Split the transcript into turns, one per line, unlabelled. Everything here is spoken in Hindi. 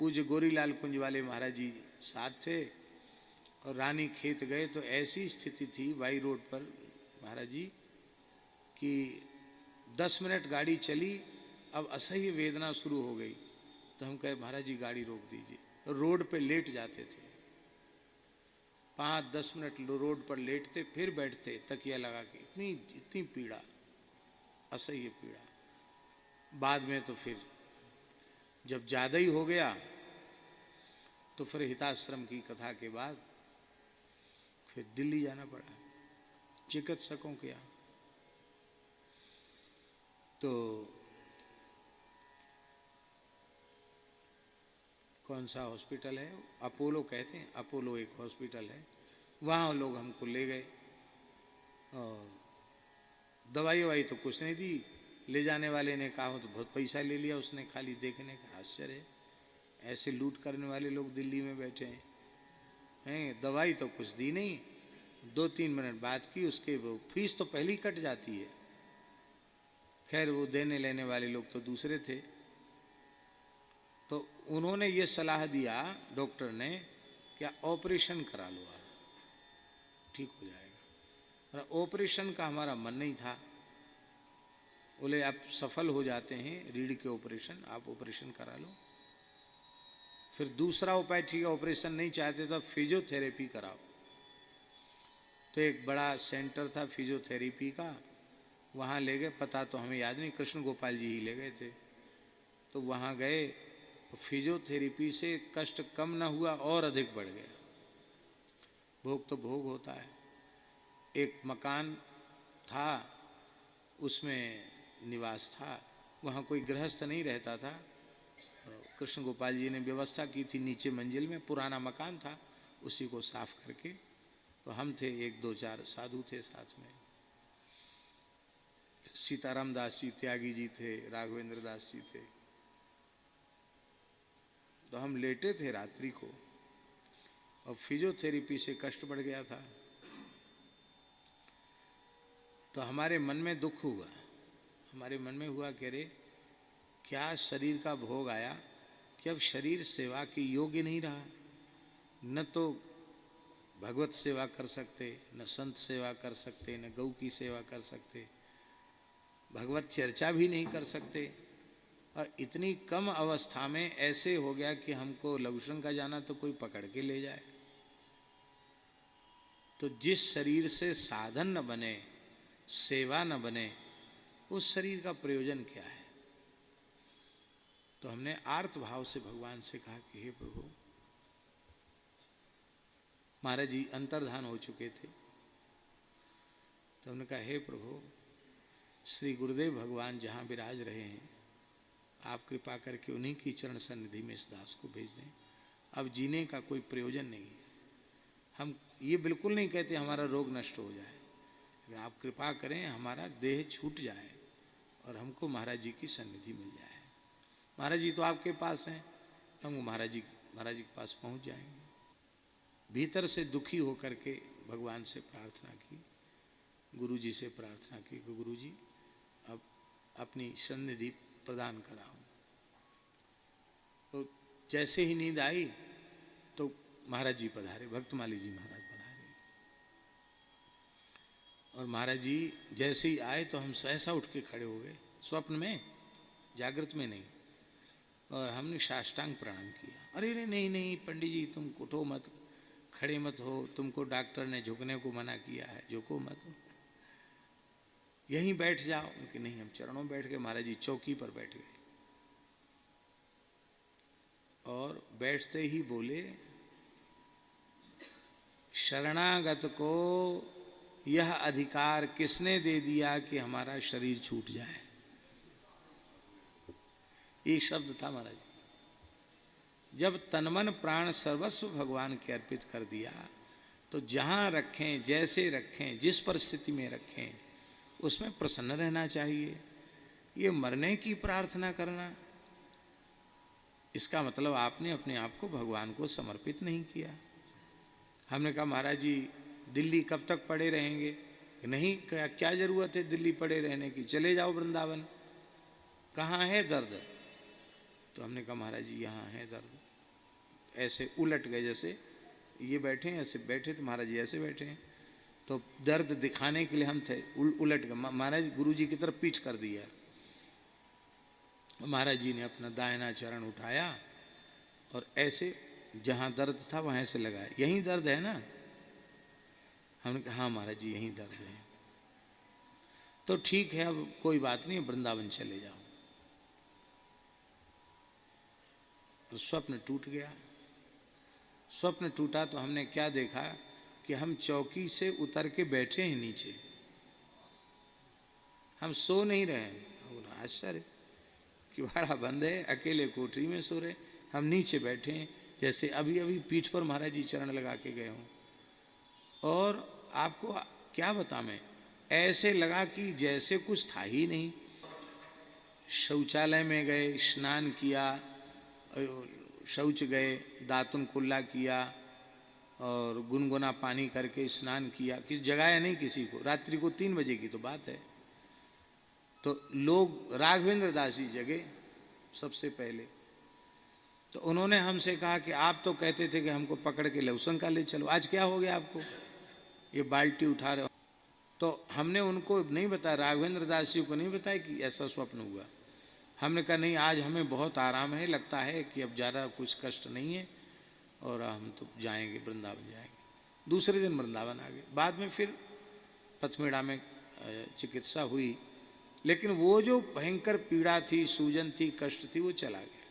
पूज्य गोरीलाल कुंज वाले महाराज जी साथ थे और रानी खेत गए तो ऐसी स्थिति थी बाई रोड पर महाराज जी कि 10 मिनट गाड़ी चली, अब असह्य वेदना शुरू हो गई। तो हम कहे महाराज जी गाड़ी रोक दीजिए। रोड पे लेट जाते थे, 5-10 मिनट रोड पर लेटते, फिर बैठते तकिया लगा के। इतनी पीड़ा, असह्य पीड़ा। बाद में तो फिर जब ज़्यादा ही हो गया तो फिर हिताश्रम की कथा के बाद फिर दिल्ली जाना पड़ा चिकित्सकों के यहाँ। तो कौन सा हॉस्पिटल है, अपोलो कहते हैं, अपोलो एक हॉस्पिटल है, वहाँ लोग हमको ले गए और दवाई ववाई तो कुछ नहीं दी। ले जाने वाले ने कहा तो बहुत पैसा ले लिया उसने खाली देखने का। आश्चर्य है, ऐसे लूट करने वाले लोग दिल्ली में बैठे हैं। दवाई तो कुछ दी नहीं, 2-3 मिनट बात की, उसके वो फीस तो पहले ही कट जाती है। खैर वो देने लेने वाले लोग तो दूसरे थे। तो उन्होंने ये सलाह दिया डॉक्टर ने कि ऑपरेशन करा लो, आप ठीक हो जाएगा। और ऑपरेशन का हमारा मन नहीं था। बोले आप सफल हो जाते हैं रीढ़ के ऑपरेशन, आप ऑपरेशन करा लो। फिर दूसरा उपाय, ठीक है ऑपरेशन नहीं चाहते तो फिजियोथेरेपी कराओ। तो एक बड़ा सेंटर था फिजियोथेरेपी का, वहाँ ले गए। पता तो हमें याद नहीं, कृष्ण गोपाल जी ही ले गए थे। तो वहाँ गए, फिजियोथेरेपी से कष्ट कम ना हुआ और अधिक बढ़ गया। भोग तो भोग होता है। एक मकान था, उसमें निवास था, वहाँ कोई गृहस्थ नहीं रहता था। कृष्ण गोपाल जी ने व्यवस्था की थी, नीचे मंजिल में पुराना मकान था, उसी को साफ करके। तो हम थे, 1-2-4 साधु थे साथ में। सीताराम दास जी त्यागी जी थे, राघवेंद्र दास जी थे। तो हम लेटे थे रात्रि को और फिजियोथेरेपी से कष्ट बढ़ गया था। तो हमारे मन में दुख हुआ, हमारे मन में हुआ कि अरे क्या शरीर का भोग आया कि अब शरीर सेवा के योग्य नहीं रहा। न तो भगवत सेवा कर सकते, न संत सेवा कर सकते, न गौ की सेवा कर सकते, भगवत चर्चा भी नहीं कर सकते। और इतनी कम अवस्था में ऐसे हो गया कि हमको लघुशरण का जाना तो कोई पकड़ के ले जाए। तो जिस शरीर से साधन न बने, सेवा न बने, उस शरीर का प्रयोजन क्या है। तो हमने आर्त भाव से भगवान से कहा कि हे प्रभु, महाराज जी अंतर्धान हो चुके थे। तो हमने कहा हे प्रभु, श्री गुरुदेव भगवान जहाँ विराज रहे हैं, आप कृपा करके उन्हीं की चरण सन्निधि में इस दास को भेज दें। अब जीने का कोई प्रयोजन नहीं। हम ये बिल्कुल नहीं कहते हमारा रोग नष्ट हो जाए, लेकिन आप कृपा करें हमारा देह छूट जाए और हमको महाराज जी की सन्निधि मिल जाए। महाराज जी तो आपके पास हैं, हम महाराज जी के पास पहुंच जाएंगे। भीतर से दुखी होकर के भगवान से प्रार्थना की, गुरु जी से प्रार्थना की कि गुरु जी अब अपनी सन्निधि प्रदान कराओ। तो जैसे ही नींद आई तो महाराज जी पधारे, भक्तमाली जी महाराज पधारे। और महाराज जी जैसे ही आए तो हम सहसा उठ के खड़े हो गए, स्वप्न में, जागृत में नहीं। और हमने साष्टांग प्रणाम किया। अरे नहीं नहीं पंडित जी, तुम उठो मत, खड़े मत हो, तुमको डॉक्टर ने झुकने को मना किया है, झुको मत, यहीं बैठ जाओ। उनके नहीं, हम चरणों में बैठ गए। महाराज जी चौकी पर बैठ गए और बैठते ही बोले, शरणागत को यह अधिकार किसने दे दिया कि हमारा शरीर छूट जाए। ये शब्द था महाराज। जब तनमन प्राण सर्वस्व भगवान के अर्पित कर दिया तो जहाँ रखें, जैसे रखें, जिस परिस्थिति में रखें, उसमें प्रसन्न रहना चाहिए। ये मरने की प्रार्थना करना, इसका मतलब आपने अपने आप को भगवान को समर्पित नहीं किया। हमने कहा महाराज जी दिल्ली कब तक पड़े रहेंगे। नहीं, क्या जरूरत है दिल्ली पड़े रहने की, चले जाओ वृंदावन। कहाँ है दर्द। तो हमने कहा महाराज जी यहाँ है दर्द। ऐसे उलट गए, जैसे ये बैठे हैं ऐसे बैठे थे, महाराज जी ऐसे बैठे हैं, तो दर्द दिखाने के लिए हम थे उलट गए, महाराज गुरु जी की तरफ पीठ कर दिया। महाराज जी ने अपना दाहिना चरण उठाया और ऐसे जहाँ दर्द था वहाँ से लगाया, यहीं दर्द है ना? हमने कहा हाँ महाराज जी यहीं दर्द है। तो ठीक है, अब कोई बात नहीं, वृंदावन चले जाओ। तो स्वप्न टूट गया। स्वप्न टूटा तो हमने क्या देखा कि हम चौकी से उतर के बैठे हैं नीचे, हम सो नहीं रहे हैं। आश्चर्य, किवाड़ा बंद है, अकेले कोठरी में सो रहे, हम नीचे बैठे हैं जैसे अभी अभी पीठ पर महाराज जी चरण लगा के गए हों। और आपको क्या बता, मैं ऐसे लगा कि जैसे कुछ था ही नहीं। शौचालय में गए, स्नान किया, शौच गए, दातुन कुल्ला किया और गुनगुना पानी करके स्नान किया, कि जगाया नहीं किसी को। रात्रि को 3 बजे की तो बात है। तो लोग, राघवेंद्र दास जी जगे सबसे पहले। तो उन्होंने हमसे कहा कि आप तो कहते थे कि हमको पकड़ के लवसंका ले चलो, आज क्या हो गया आपको, ये बाल्टी उठा रहे हो? तो हमने उनको नहीं बताया, राघवेंद्र दास जी को नहीं बताया कि ऐसा स्वप्न हुआ। हमने कहा नहीं, आज हमें बहुत आराम है, लगता है कि अब ज़्यादा कुछ कष्ट नहीं है और हम तो जाएंगे, वृंदावन जाएंगे। दूसरे दिन वृंदावन आ गए। बाद में फिर पथमेड़ा में चिकित्सा हुई, लेकिन वो जो भयंकर पीड़ा थी, सूजन थी, कष्ट थी, वो चला गया।